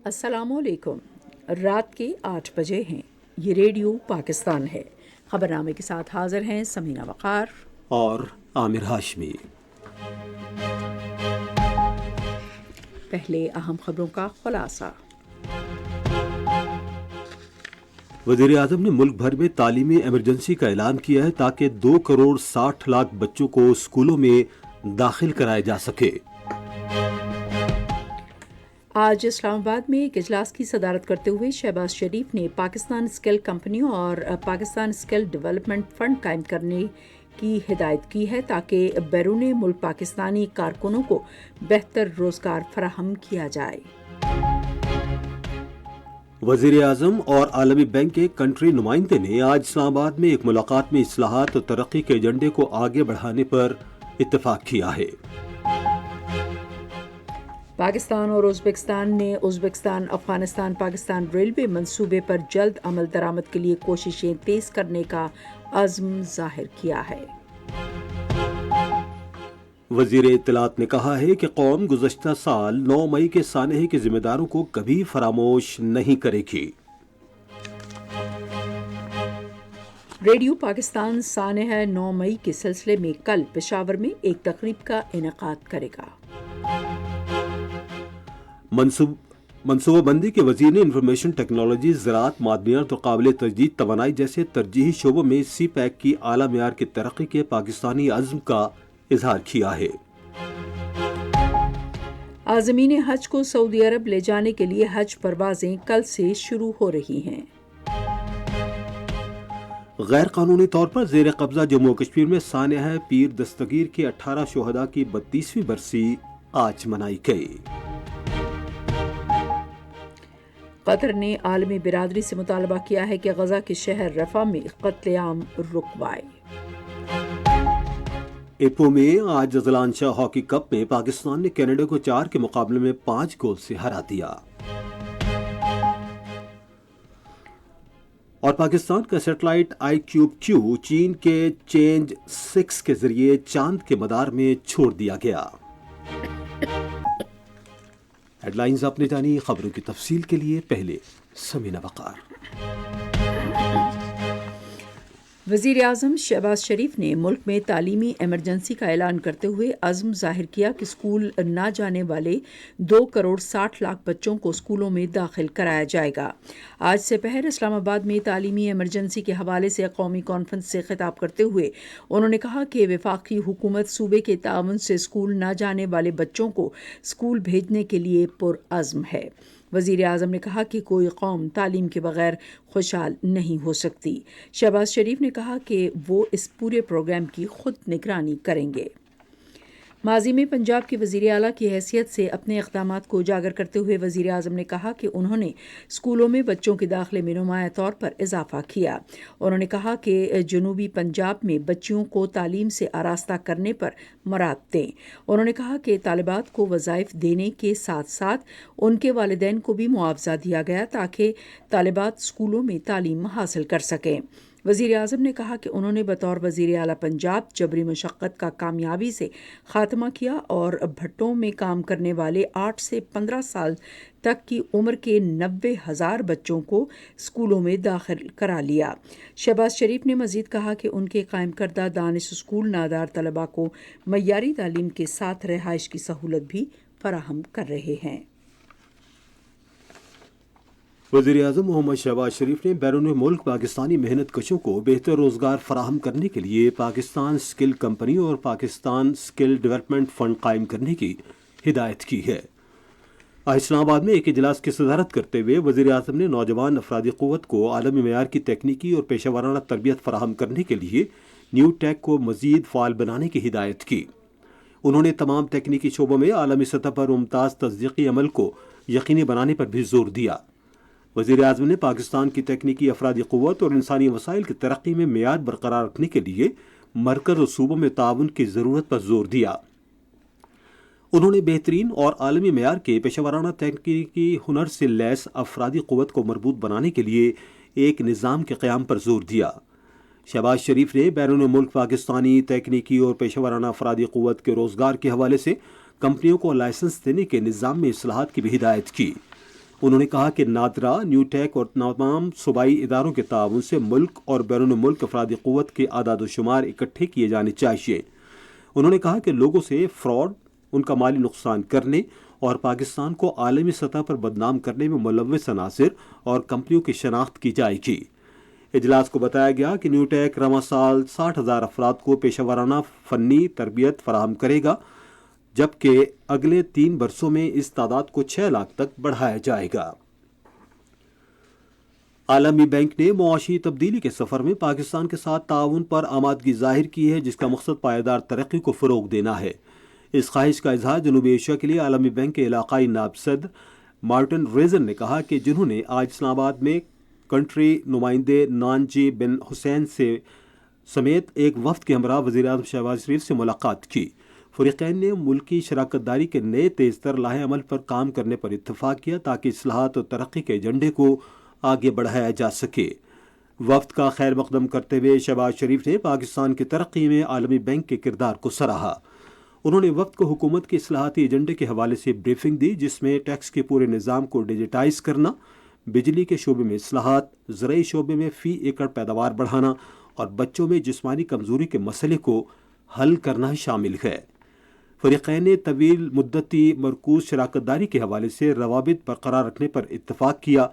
السلام علیکم۔ رات کے 8 بجے ہیں۔ یہ ریڈیو پاکستان ہے۔ خبرنامے کے ساتھ حاضر ہیں سمینہ وقار اور عامر ہاشمی۔ پہلے اہم خبروں کا خلاصہ۔ وزیر اعظم نے ملک بھر میں تعلیمی ایمرجنسی کا اعلان کیا ہے تاکہ 2.60 کروڑ بچوں کو اسکولوں میں داخل کرایا جا سکے۔ آج اسلام آباد میں ایک اجلاس کی صدارت کرتے ہوئے شہباز شریف نے پاکستان اسکل کمپنیوں اور پاکستان اسکل ڈیولپمنٹ فنڈ قائم کرنے کی ہدایت کی ہے تاکہ بیرون ملک پاکستانی کارکنوں کو بہتر روزگار فراہم کیا جائے۔ وزیر اعظم اور عالمی بینک کے کنٹری نمائندے نے آج اسلام آباد میں ایک ملاقات میں اصلاحات اور ترقی کے ایجنڈے کو آگے بڑھانے پر اتفاق کیا ہے۔ پاکستان اور ازبکستان نے ازبکستان افغانستان پاکستان ریلوے منصوبے پر جلد عمل درآمد کے لیے کوششیں تیز کرنے کا عزم ظاہر کیا ہے۔ وزیر اطلاعات نے کہا ہے کہ قوم گزشتہ سال 9 مئی کے سانحے کے ذمہ داروں کو کبھی فراموش نہیں کرے گی۔ ریڈیو پاکستان سانحہ 9 مئی کے سلسلے میں کل پشاور میں ایک تقریب کا انعقاد کرے گا۔ منصوبہ بندی کے وزیر نے انفارمیشن ٹیکنالوجی، زراعت، معدنیات اور قابل تجدید توانائی جیسے ترجیحی شعبوں میں سی پیک کی اعلیٰ معیار کی ترقی کے پاکستانی عزم کا اظہار کیا ہے۔ عازمین حج کو سعودی عرب لے جانے کے لیے حج پروازیں کل سے شروع ہو رہی ہیں۔ غیر قانونی طور پر زیر قبضہ جموں و کشمیر میں سانحہ پیر دستگیر کے 18 شہداء کی 32ویں برسی آج منائی گئی۔ قطر نے عالمی برادری سے مطالبہ کیا ہے کہ غزہ کے شہر رفح میں قتل عام رکوائے۔ ایپو میں آج اذلان شاہ ہاکی کپ میں پاکستان نے کینیڈا کو 4 کے مقابلے میں 5 گول سے ہرا دیا۔ اور پاکستان کا سیٹلائٹ IQ-Q چین کے چینج 6 کے ذریعے چاند کے مدار میں چھوڑ دیا گیا۔ ہیڈ لائنز آپ نے جانی، خبروں کی تفصیل کے لیے پہلے سمینہ وقار۔ وزیر اعظم شہباز شریف نے ملک میں تعلیمی ایمرجنسی کا اعلان کرتے ہوئے عزم ظاہر کیا کہ اسکول نہ جانے والے 2.60 کروڑ بچوں کو اسکولوں میں داخل کرایا جائے گا۔ آج سے پہر اسلام آباد میں تعلیمی ایمرجنسی کے حوالے سے قومی کانفرنس سے خطاب کرتے ہوئے انہوں نے کہا کہ وفاقی حکومت صوبے کے تعاون سے اسکول نہ جانے والے بچوں کو اسکول بھیجنے کے لیے پرعزم ہے۔ وزیر اعظم نے کہا کہ کوئی قوم تعلیم کے بغیر خوشحال نہیں ہو سکتی۔ شہباز شریف نے کہا کہ وہ اس پورے پروگرام کی خود نگرانی کریں گے۔ ماضی میں پنجاب کے وزیر اعلیٰ کی حیثیت سے اپنے اقدامات کو اجاگر کرتے ہوئے وزیر اعظم نے کہا کہ انہوں نے اسکولوں میں بچوں کے داخلے میں نمایاں طور پر اضافہ کیا۔ انہوں نے کہا کہ جنوبی پنجاب میں بچیوں کو تعلیم سے آراستہ کرنے پر مراد دیں۔ انہوں نے کہا کہ طالبات کو وظائف دینے کے ساتھ ساتھ ان کے والدین کو بھی معاوضہ دیا گیا تاکہ طالبات اسکولوں میں تعلیم حاصل کر سکیں۔ وزیر اعظم نے کہا کہ انہوں نے بطور وزیر اعلیٰ پنجاب جبری مشقت کا کامیابی سے خاتمہ کیا اور بھٹوں میں کام کرنے والے 8 سے 15 سال تک کی عمر کے 90,000 بچوں کو اسکولوں میں داخل کرا لیا۔ شہباز شریف نے مزید کہا کہ ان کے قائم کردہ دانش اسکول نادار طلباء کو معیاری تعلیم کے ساتھ رہائش کی سہولت بھی فراہم کر رہے ہیں۔ وزیر اعظم محمد شہباز شریف نے بیرون ملک پاکستانی محنت کشوں کو بہتر روزگار فراہم کرنے کے لیے پاکستان اسکل کمپنی اور پاکستان اسکل ڈیولپمنٹ فنڈ قائم کرنے کی ہدایت کی ہے۔ آج اسلام آباد میں ایک اجلاس کی صدارت کرتے ہوئے وزیر اعظم نے نوجوان افرادی قوت کو عالمی معیار کی تکنیکی اور پیشہ ورانہ تربیت فراہم کرنے کے لیے نیو ٹیک کو مزید فعال بنانے کی ہدایت کی۔ انہوں نے تمام تکنیکی شعبوں میں عالمی سطح پر ممتاز تصدیقی عمل کو یقینی بنانے پر بھی زور دیا۔ وزیر اعظم نے پاکستان کی تکنیکی افرادی قوت اور انسانی وسائل کی ترقی میں معیار برقرار رکھنے کے لیے مرکز اور صوبوں میں تعاون کی ضرورت پر زور دیا۔ انہوں نے بہترین اور عالمی معیار کے پیشہ ورانہ تکنیکی ہنر سے لیس افرادی قوت کو مربوط بنانے کے لیے ایک نظام کے قیام پر زور دیا۔ شہباز شریف نے بیرون ملک پاکستانی تکنیکی اور پیشہ ورانہ افرادی قوت کے روزگار کے حوالے سے کمپنیوں کو لائسنس دینے کے نظام میں اصلاحات کی بھی ہدایت کی۔ انہوں نے کہا کہ نادرا، نیو ٹیک اور تمام صوبائی اداروں کے تعاون سے ملک اور بیرون ملک افرادی قوت کے اعداد و شمار اکٹھے کیے جانے چاہیے۔ انہوں نے کہا کہ لوگوں سے فراڈ، ان کا مالی نقصان کرنے اور پاکستان کو عالمی سطح پر بدنام کرنے میں ملوث عناصر اور کمپنیوں کی شناخت کی جائے گی۔ اجلاس کو بتایا گیا کہ نیو ٹیک رواں سال 60,000 افراد کو پیشہ ورانہ فنی تربیت فراہم کرے گا، جبکہ اگلے 3 برسوں میں اس تعداد کو 6 لاکھ تک بڑھایا جائے گا۔ عالمی بینک نے معاشی تبدیلی کے سفر میں پاکستان کے ساتھ تعاون پر آمادگی ظاہر کی ہے، جس کا مقصد پائیدار ترقی کو فروغ دینا ہے۔ اس خواہش کا اظہار جنوبی ایشیا کے لیے عالمی بینک کے علاقائی نائب صدر مارٹن ریزن نے کہا کہ جنہوں نے آج اسلام آباد میں کنٹری نمائندے نانجی بن حسین سے سمیت ایک وفد کے ہمراہ وزیر اعظم شہباز شریف سے ملاقات کی۔ فریقین نے ملکی شراکت داری کے نئے تیز تر لاہ عمل پر کام کرنے پر اتفاق کیا تاکہ اصلاحات اور ترقی کے ایجنڈے کو آگے بڑھایا جا سکے۔ وفد کا خیر مقدم کرتے ہوئے شہباز شریف نے پاکستان کی ترقی میں عالمی بینک کے کردار کو سراہا۔ انہوں نے وفد کو حکومت کے اصلاحاتی ایجنڈے کے حوالے سے بریفنگ دی، جس میں ٹیکس کے پورے نظام کو ڈیجیٹائز کرنا، بجلی کے شعبے میں اصلاحات، زرعی شعبے میں فی ایکڑ پیداوار بڑھانا اور بچوں میں جسمانی کمزوری کے مسئلے کو حل کرنا شامل ہے۔ فریقین نے طویل مدتی مرکوز شراکت داری کے حوالے سے روابط برقرار رکھنے پر اتفاق کیا،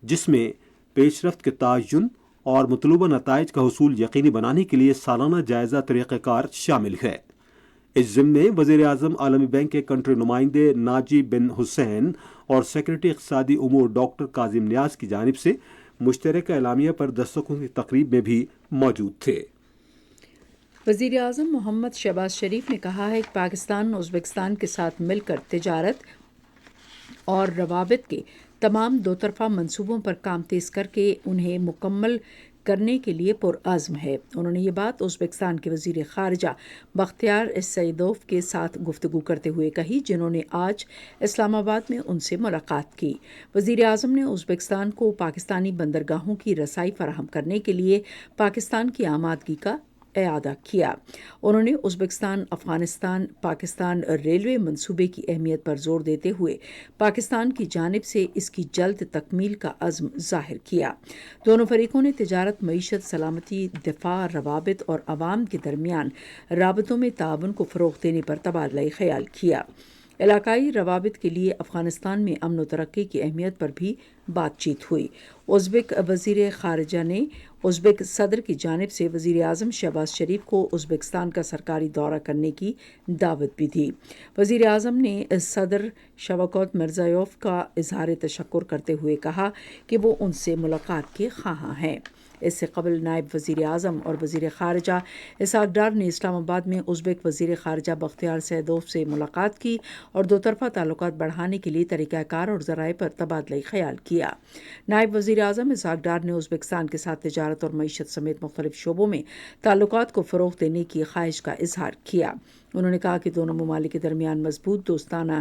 جس میں پیش رفت کے تعین اور مطلوبہ نتائج کا حصول یقینی بنانے کے لیے سالانہ جائزہ طریقہ کار شامل ہے۔ اس ضمن میں وزیر اعظم عالمی بینک کے کنٹری نمائندے ناجی بن حسین اور سیکرٹری اقتصادی امور ڈاکٹر کاظم نیاز کی جانب سے مشترکہ اعلامیہ پر دستخط کی تقریب میں بھی موجود تھے۔ وزیر اعظم محمد شہباز شریف نے کہا ہے کہ پاکستان ازبکستان کے ساتھ مل کر تجارت اور روابط کے تمام دو طرفہ منصوبوں پر کام تیز کر کے انہیں مکمل کرنے کے لیے پرعزم ہے۔ انہوں نے یہ بات ازبکستان کے وزیر خارجہ بختیار سعیدوف کے ساتھ گفتگو کرتے ہوئے کہی، جنہوں نے آج اسلام آباد میں ان سے ملاقات کی۔ وزیر اعظم نے ازبکستان کو پاکستانی بندرگاہوں کی رسائی فراہم کرنے کے لیے پاکستان کی آمادگی کا اعادہ کیا۔ انہوں نے ازبکستان افغانستان پاکستان ریلوے منصوبے کی اہمیت پر زور دیتے ہوئے پاکستان کی جانب سے اس کی جلد تکمیل کا عزم ظاہر کیا۔ دونوں فریقوں نے تجارت، معیشت، سلامتی، دفاع، روابط اور عوام کے درمیان رابطوں میں تعاون کو فروغ دینے پر تبادلہ خیال کیا۔ علاقائی روابط کے لیے افغانستان میں امن و ترقی کی اہمیت پر بھی بات چیت ہوئی۔ ازبک وزیر خارجہ نے ازبک صدر کی جانب سے وزیر اعظم شہباز شریف کو ازبکستان کا سرکاری دورہ کرنے کی دعوت بھی دی۔ وزیر اعظم نے صدر شوکت مرزیوف کا اظہار تشکر کرتے ہوئے کہا کہ وہ ان سے ملاقات کے خواہاں ہیں۔ اس سے قبل نائب وزیر اعظم اور وزیر خارجہ اسحاق ڈار نے اسلام آباد میں ازبک وزیر خارجہ بختیار سعیدوف سے ملاقات کی اور دو طرفہ تعلقات بڑھانے کے لیے طریقہ کار اور ذرائع پر تبادلہ خیال کیا۔ نائب وزیر اعظم اسحاق ڈار نے ازبکستان کے ساتھ تجارت اور معیشت سمیت مختلف شعبوں میں تعلقات کو فروغ دینے کی خواہش کا اظہار کیا۔ انہوں نے کہا کہ دونوں ممالک کے درمیان مضبوط دوستانہ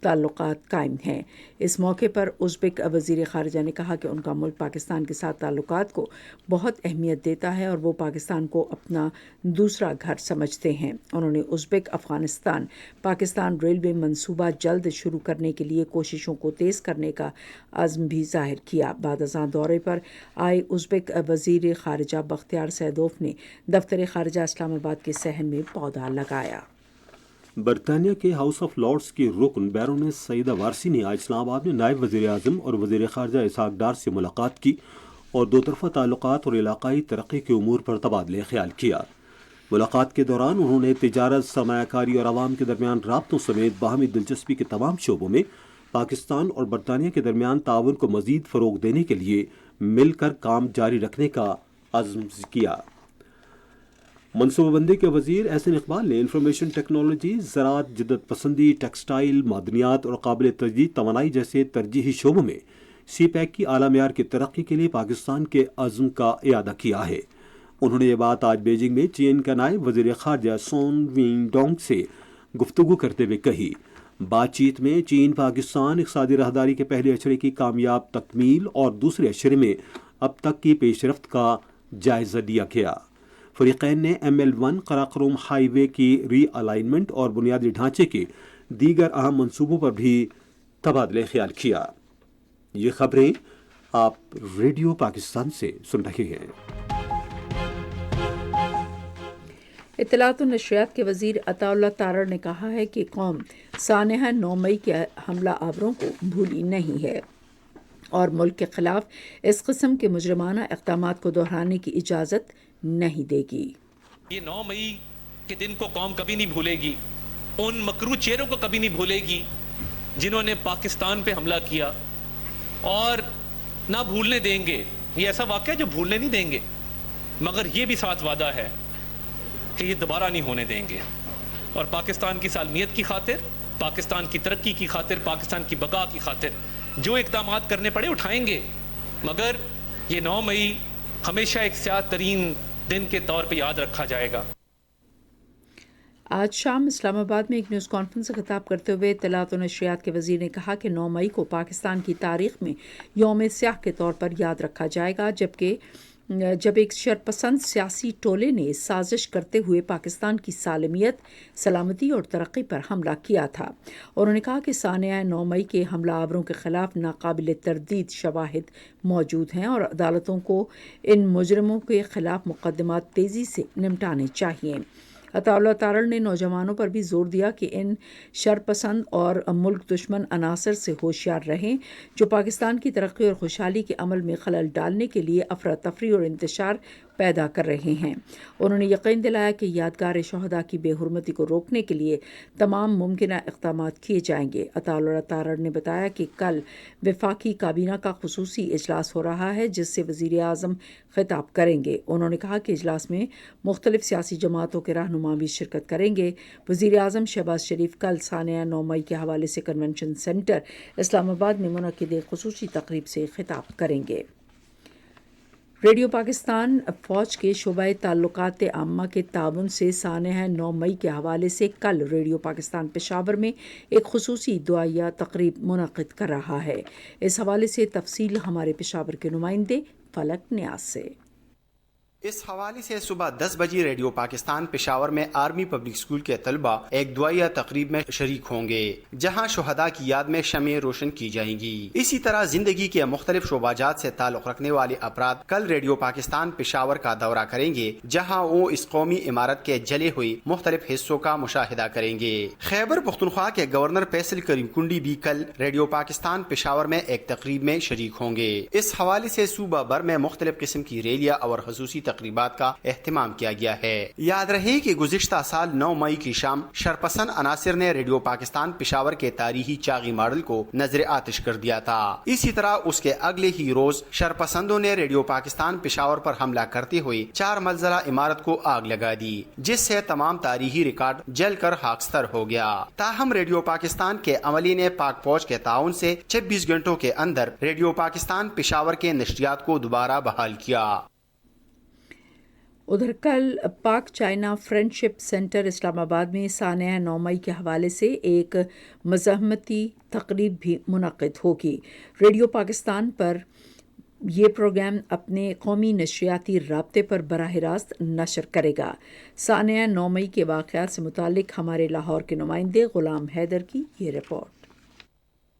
تعلقات قائم ہیں۔ اس موقع پر ازبک وزیر خارجہ نے کہا کہ ان کا ملک پاکستان کے ساتھ تعلقات کو بہت اہمیت دیتا ہے اور وہ پاکستان کو اپنا دوسرا گھر سمجھتے ہیں۔ انہوں نے ازبک افغانستان پاکستان ریلوے منصوبہ جلد شروع کرنے کے لیے کوششوں کو تیز کرنے کا عزم بھی ظاہر کیا۔ بعد ازاں دورے پر آئے ازبک وزیر خارجہ بختیار سعیدوف نے دفتر خارجہ اسلام آباد کے صحن میں پودا لگایا۔ برطانیہ کے ہاؤس آف لارڈز کی رکن بیرون سعیدہ وارسی نے آج اسلام آباد میں نائب وزیر اعظم اور وزیر خارجہ اسحاق ڈار سے ملاقات کی اور دو طرفہ تعلقات اور علاقائی ترقی کے امور پر تبادلہ خیال کیا۔ ملاقات کے دوران انہوں نے تجارت، سرمایہ کاری اور عوام کے درمیان رابطوں سمیت باہمی دلچسپی کے تمام شعبوں میں پاکستان اور برطانیہ کے درمیان تعاون کو مزید فروغ دینے کے لیے مل کر کام جاری رکھنے کا عزم کیا۔ منصوبہ بندی کے وزیر احسن اقبال نے انفارمیشن ٹیکنالوجی، زراعت، جدت پسندی، ٹیکسٹائل، معدنیات اور قابل تجدید توانائی جیسے ترجیحی شعبوں میں سی پیک کی اعلیٰ معیار کی ترقی کے لیے پاکستان کے عزم کا اعادہ کیا ہے۔ انہوں نے یہ بات آج بیجنگ میں چین کا نائب وزیر خارجہ سون وینگ ڈونگ سے گفتگو کرتے ہوئے کہی۔ بات چیت میں چین پاکستان اقتصادی راہداری کے پہلے اشرے کی کامیاب تکمیل اور دوسرے اشرے میں اب تک کی پیش رفت کا جائزہ لیا گیا۔ فریقین نے ML1 قراقرم ہائی وے کی ری الائنمنٹ اور بنیادی ڈھانچے کے دیگر اہم منصوبوں پر بھی تبادلہ خیال کیا۔ یہ خبریں آپ ریڈیو پاکستان سے سن رہے ہیں۔ اطلاعات و نشریات کے وزیر عطا اللہ تارڑ نے کہا ہے کہ قوم سانحہ 9 مئی کے حملہ آوروں کو بھولی نہیں ہے اور ملک کے خلاف اس قسم کے مجرمانہ اقدامات کو دہرانے کی اجازت نہیں دے گی۔ یہ 9 مئی کے دن کو قوم کبھی نہیں بھولے گی، ان مکروہ چہروں کو کبھی نہیں بھولے گی جنہوں نے پاکستان پہ حملہ کیا، اور نہ بھولنے دیں گے۔ یہ ایسا واقعہ ہے جو بھولنے نہیں دیں گے، مگر یہ بھی ساتھ وعدہ ہے کہ یہ دوبارہ نہیں ہونے دیں گے، اور پاکستان کی سالمیت کی خاطر، پاکستان کی ترقی کی خاطر، پاکستان کی بقا کی خاطر جو اقدامات کرنے پڑے اٹھائیں گے، مگر یہ 9 مئی ہمیشہ ایک سیاہ ترین دن کے طور پہ یاد رکھا جائے گا۔ آج شام اسلام آباد میں ایک نیوز کانفرنس سے خطاب کرتے ہوئے اطلاعات و نشریات کے وزیر نے کہا کہ 9 مئی کو پاکستان کی تاریخ میں یوم سیاہ کے طور پر یاد رکھا جائے گا، جب ایک شرپسند سیاسی ٹولے نے سازش کرتے ہوئے پاکستان کی سالمیت، سلامتی اور ترقی پر حملہ کیا تھا۔ انہوں نے کہا کہ سانحہ 9 مئی کے حملہ آوروں کے خلاف ناقابل تردید شواہد موجود ہیں اور عدالتوں کو ان مجرموں کے خلاف مقدمات تیزی سے نمٹانے چاہئیں۔ عطا اللہ تارڑ نے نوجوانوں پر بھی زور دیا کہ ان شرپسند اور ملک دشمن عناصر سے ہوشیار رہیں جو پاکستان کی ترقی اور خوشحالی کے عمل میں خلل ڈالنے کے لیے افراتفری اور انتشار پیدا کر رہے ہیں۔ انہوں نے یقین دلایا کہ یادگار شہداء کی بے حرمتی کو روکنے کے لیے تمام ممکنہ اقدامات کیے جائیں گے۔ عطا اللہ تارڑ نے بتایا کہ کل وفاقی کابینہ کا خصوصی اجلاس ہو رہا ہے جس سے وزیر اعظم خطاب کریں گے۔ انہوں نے کہا کہ اجلاس میں مختلف سیاسی جماعتوں کے رہنما بھی شرکت کریں گے۔ وزیر اعظم شہباز شریف کل سانحہ 9 مئی کے حوالے سے کنونشن سینٹر اسلام آباد میں منعقد ایک خصوصی تقریب سے خطاب کریں گے۔ ریڈیو پاکستان فوج کے شعبہ تعلقات عامہ کے تعاون سے سانحہ 9 مئی کے حوالے سے کل ریڈیو پاکستان پشاور میں ایک خصوصی دعائیہ تقریب منعقد کر رہا ہے۔ اس حوالے سے تفصیل ہمارے پشاور کے نمائندے فلک نیاز سے۔ اس حوالے سے صبح 10 بجے ریڈیو پاکستان پشاور میں آرمی پبلک اسکول کے طلبہ ایک دعائیہ تقریب میں شریک ہوں گے جہاں شہداء کی یاد میں شمعیں روشن کی جائیں گی۔ اسی طرح زندگی کے مختلف شعبات سے تعلق رکھنے والے افراد کل ریڈیو پاکستان پشاور کا دورہ کریں گے جہاں وہ اس قومی عمارت کے جلے ہوئے مختلف حصوں کا مشاہدہ کریں گے۔ خیبر پختونخوا کے گورنر فیصل کریم کنڈی بھی کل ریڈیو پاکستان پشاور میں ایک تقریب میں شریک ہوں گے۔ اس حوالے سے صوبہ بھر میں مختلف قسم کی ریلیاں اور خصوصی تقریبات کا اہتمام کیا گیا ہے۔ یاد رہے کہ گزشتہ سال 9 مئی کی شام شرپسند عناصر نے ریڈیو پاکستان پشاور کے تاریخی چاغی ماڈل کو نظر آتش کر دیا تھا۔ اسی طرح اس کے اگلے ہی روز شرپسندوں نے ریڈیو پاکستان پشاور پر حملہ کرتے ہوئے 4 منزلہ عمارت کو آگ لگا دی جس سے تمام تاریخی ریکارڈ جل کر خاکستر ہو گیا۔ تاہم ریڈیو پاکستان کے عملے نے پاک فوج کے تعاون سے 26 گھنٹوں کے اندر ریڈیو پاکستان پشاور کے نشریات کو دوبارہ بحال کیا۔ ادھر کل پاک چائنا فرینڈشپ سینٹر اسلام آباد میں سانحہ 9 مئی کے حوالے سے ایک مزاحمتی تقریب بھی منعقد ہوگی۔ ریڈیو پاکستان پر یہ پروگرام اپنے قومی نشریاتی رابطے پر براہ راست نشر کرے گا۔ سانحہ 9 مئی کے واقعات سے متعلق ہمارے لاہور کے نمائندے غلام حیدر کی یہ رپورٹ۔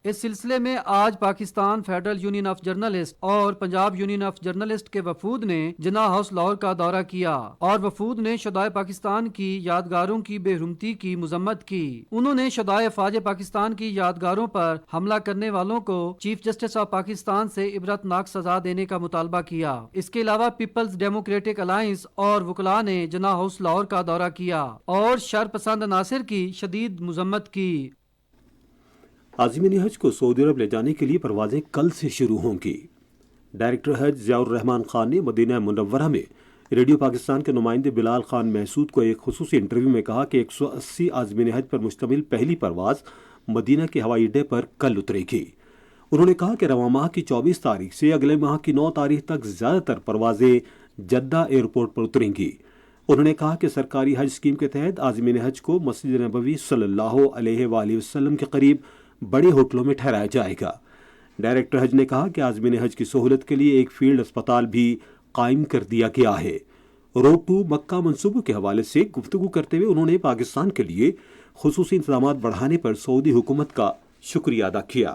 اس سلسلے میں آج Pakistan federal union of journalist اور پنجاب یونین آف جرنلسٹ کے وفود نے جناح ہاؤس لاہور کا دورہ کیا اور وفود نے شہدائے پاکستان کی یادگاروں کی بے حرمتی کی مذمت کی۔ انہوں نے شہدائے افواج پاکستان کی یادگاروں پر حملہ کرنے والوں کو چیف جسٹس آف پاکستان سے عبرتناک سزا دینے کا مطالبہ کیا۔ اس کے علاوہ پیپلز ڈیموکریٹک الائنس اور وکلاء نے جناح ہاؤس لاہور کا دورہ کیا اور شرپسند عناصر کی شدید مذمت کی۔ عازمین حج کو سعودی عرب لے جانے کے لیے پروازیں کل سے شروع ہوں گی۔ ڈائریکٹر حج ضیاء الرحمان خان نے مدینہ منورہ میں ریڈیو پاکستان کے نمائندے بلال خان محسود کو ایک خصوصی انٹرویو میں کہا کہ 180 عازمین حج پر مشتمل پہلی پرواز مدینہ کے ہوائی اڈے پر کل اترے گی۔ انہوں نے کہا کہ رواں ماہ کی 24 تاریخ سے اگلے ماہ کی 9 تاریخ تک زیادہ تر پروازیں جدہ ایئرپورٹ پر اتریں گی۔ انہوں نے کہا کہ سرکاری حج اسکیم کے تحت عازمین حج کو مسجد نبوی صلی اللہ علیہ وآلہ وسلم کے قریب بڑے ہوٹلوں میں ٹھہرایا جائے گا۔ ڈائریکٹر حج نے کہا کہ عازمین حج کی سہولت کے لیے ایک فیلڈ اسپتال بھی قائم کر دیا گیا ہے۔ روڈ ٹو مکہ منصوبوں کے حوالے سے گفتگو کرتے ہوئے انہوں نے پاکستان کے لیے خصوصی انتظامات بڑھانے پر سعودی حکومت کا شکریہ ادا کیا۔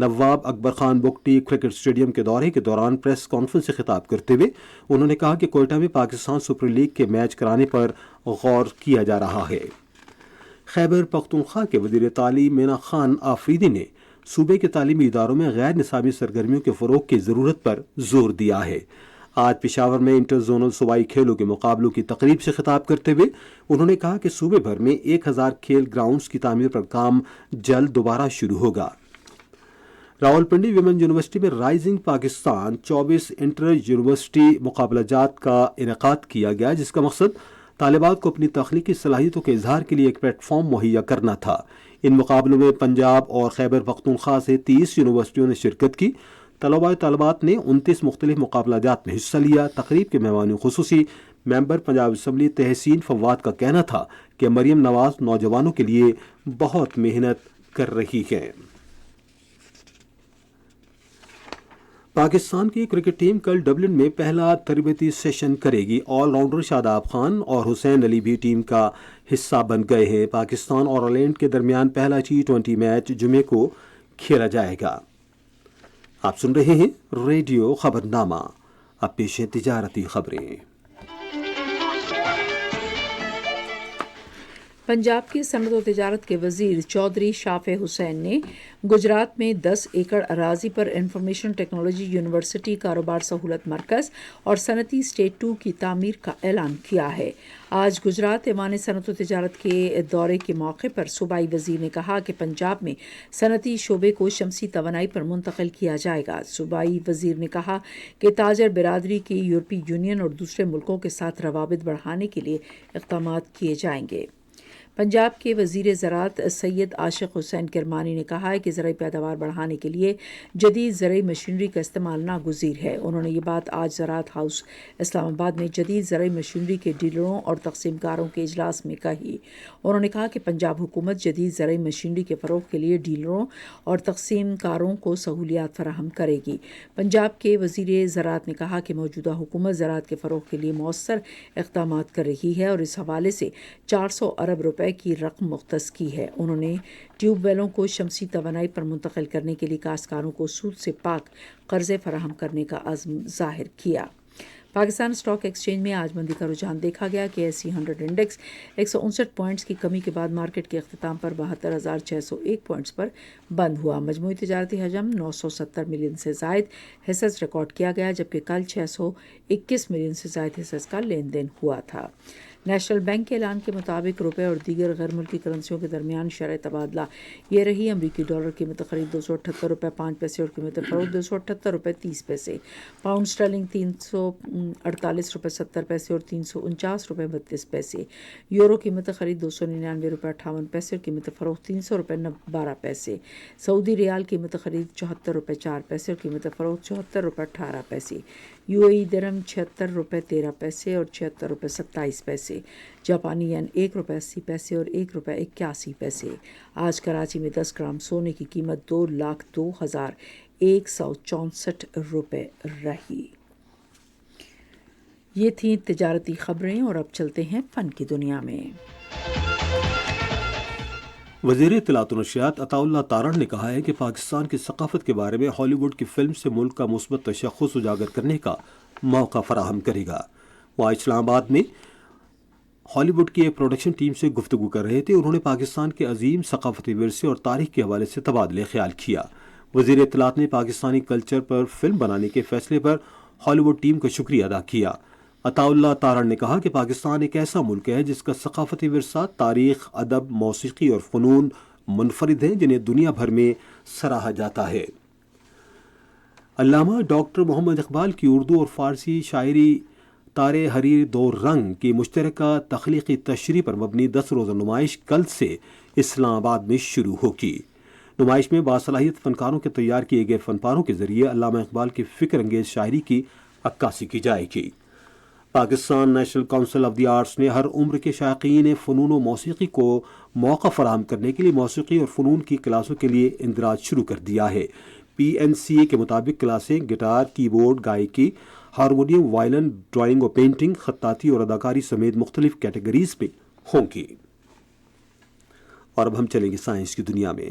نواب اکبر خان بگٹی کرکٹ اسٹیڈیم کے دورے کے دوران پریس کانفرنس سے خطاب کرتے ہوئے انہوں نے کہا کہ کوئٹہ میں پاکستان سپر لیگ کے میچ کرانے پر غور کیا جا رہا ہے۔ خیبر پختونخوا کے وزیر تعلیم مینا خان آفریدی نے صوبے کے تعلیمی اداروں میں غیر نصابی سرگرمیوں کے فروغ کی ضرورت پر زور دیا ہے۔ آج پشاور میں انٹر زونل صوبائی کھیلوں کے مقابلوں کی تقریب سے خطاب کرتے ہوئے انہوں نے کہا کہ صوبے بھر میں 1000 کھیل گراؤنڈز کی تعمیر پر کام جلد دوبارہ شروع ہوگا۔ راولپنڈی ویمن یونیورسٹی میں رائزنگ پاکستان 24 انٹر یونیورسٹی مقابلہ جات کا انعقاد کیا گیا، جس کا مقصد طالبات کو اپنی تخلیقی صلاحیتوں کے اظہار کے لیے ایک پلیٹ فارم مہیا کرنا تھا۔ ان مقابلوں میں پنجاب اور خیبر پختونخوا سے 30 یونیورسٹیوں نے شرکت کی۔ طلباء طالبات نے 29 مختلف مقابلہ جات میں حصہ لیا۔ تقریب کے مہمان خصوصی ممبر پنجاب اسمبلی تحسین فواد کا کہنا تھا کہ مریم نواز نوجوانوں کے لیے بہت محنت کر رہی ہے۔ پاکستان کی کرکٹ ٹیم کل ڈبلن میں پہلا تربیتی سیشن کرے گی۔ آل راؤنڈر شاداب خان اور حسین علی بھی ٹیم کا حصہ بن گئے ہیں۔ پاکستان اور آئرلینڈ کے درمیان پہلا T20 میچ جمعے کو کھیلا جائے گا۔ آپ سن رہے ہیں ریڈیو خبرنامہ۔ اب پیش ہیں تجارتی خبریں۔ پنجاب کی صنعت و تجارت کے وزیر چودھری شافع حسین نے گجرات میں 10 ایکڑ اراضی پر انفارمیشن ٹیکنالوجی یونیورسٹی کاروبار سہولت مرکز اور صنعتی اسٹیٹ 2 کی تعمیر کا اعلان کیا ہے۔ آج گجرات ایوان صنعت و تجارت کے دورے کے موقع پر صوبائی وزیر نے کہا کہ پنجاب میں صنعتی شعبے کو شمسی توانائی پر منتقل کیا جائے گا۔ صوبائی وزیر نے کہا کہ تاجر برادری کی یورپی یونین اور دوسرے ملکوں کے ساتھ روابط بڑھانے کے لیے اقدامات کیے جائیں گے۔ پنجاب کے وزیر زراعت سید عاشق حسین کرمانی نے کہا ہے کہ زرعی پیداوار بڑھانے کے لیے جدید زرعی مشینری کا استعمال ناگزیر ہے۔ انہوں نے یہ بات آج زراعت ہاؤس اسلام آباد میں جدید زرعی مشینری کے ڈیلروں اور تقسیم کاروں کے اجلاس میں کہی۔ انہوں نے کہا کہ پنجاب حکومت جدید زرعی مشینری کے فروغ کے لیے ڈیلروں اور تقسیم کاروں کو سہولیات فراہم کرے گی۔ پنجاب کے وزیر زراعت نے کہا کہ موجودہ حکومت زراعت کے فروغ کے لیے مؤثر اقدامات کر رہی ہے اور اس حوالے سے 400 ارب روپے کی رقم مختص کی ہے۔ انہوں نے ٹیوب ویلوں کو شمسی توانائی پر منتقل کرنے کے لیے کاشتکاروں کو سود سے پاک قرضے فراہم کرنے کا عزم ظاہر کیا۔ پاکستان اسٹاک ایکسچینج میں آج مندی کا رجحان دیکھا گیا کہ ایس&پی 100 انڈیکس 159 پوائنٹس کی کمی کے بعد مارکیٹ کے اختتام پر 72,601 پوائنٹس پر بند ہوا۔ مجموعی تجارتی حجم 970 ملین سے زائد حصص ریکارڈ کیا گیا، جبکہ کل 621 ملین سے زائد حصص کا لین دین ہوا تھا۔ نیشنل بینک کے اعلان کے مطابق روپے اور دیگر غیر ملکی کرنسیوں کے درمیان شرح تبادلہ یہ رہی: امریکی ڈالر قیمت خرید 278 روپے 5 پیسے اور قیمت فروخت 278 روپے 30 پیسے، پاؤنڈ اسٹرلنگ 348 روپے 70 پیسے اور 349 روپے 32 پیسے، یورو قیمت خرید 299 روپے 58 پیسے اور قیمت فروخت 300 روپے 12 پیسے، سعودی ریال قیمت خرید 74 روپے 4 پیسے اور قیمت فروخت 74 روپے 18 پیسے، UAE درہم 76 روپے 13 پیسے اور 76 روپے 27 پیسے، جاپانی ین 1 روپے 80 پیسے اور 1 روپے 81 پیسے۔ آج کراچی میں 10 گرام سونے کی قیمت 2,02,164 روپے رہی۔ یہ تھیں تجارتی خبریں اور اب چلتے ہیں فن کی دنیا میں۔ وزیر اطلاعات و نشریات عطا اللہ تارڑ نے کہا ہے کہ پاکستان کی ثقافت کے بارے میں ہالی ووڈ کی فلم سے ملک کا مثبت تشخص اجاگر کرنے کا موقع فراہم کرے گا۔ وہ آج اسلام آباد میں ہالی ووڈ کی ایک پروڈکشن ٹیم سے گفتگو کر رہے تھے۔ انہوں نے پاکستان کے عظیم ثقافتی ورثے اور تاریخ کے حوالے سے تبادلہ خیال کیا۔ وزیر اطلاعات نے پاکستانی کلچر پر فلم بنانے کے فیصلے پر ہالی ووڈ ٹیم کا شکریہ ادا کیا۔ عطا اللہ تارڑ نے کہا کہ پاکستان ایک ایسا ملک ہے جس کا ثقافتی ورثہ، تاریخ، ادب، موسیقی اور فنون منفرد ہیں جنہیں دنیا بھر میں سراہا جاتا ہے۔ علامہ ڈاکٹر محمد اقبال کی اردو اور فارسی شاعری تارے حریر دو رنگ کی مشترکہ تخلیقی تشریح پر مبنی 10 روزہ نمائش کل سے اسلام آباد میں شروع ہوگی۔ نمائش میں باصلاحیت فنکاروں کے تیار کیے گئے فن پاروں کے ذریعے علامہ اقبال کی فکر انگیز شاعری کی عکاسی کی جائے گی۔ Pakistan national council of the arts نے ہر عمر کے شائقین فنون و موسیقی کو موقع فراہم کرنے کے لیے موسیقی اور فنون کی کلاسوں کے لیے اندراج شروع کر دیا ہے۔ PNCA کے مطابق کلاسیں گٹار، کی بورڈ، گائیکی، ہارمونیم، وائلن، ڈرائنگ و پینٹنگ، خطاطی اور اداکاری سمیت مختلف کیٹیگریز میں ہوں گی۔ اور اب ہم چلیں گے سائنس کی دنیا میں۔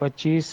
25,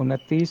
29,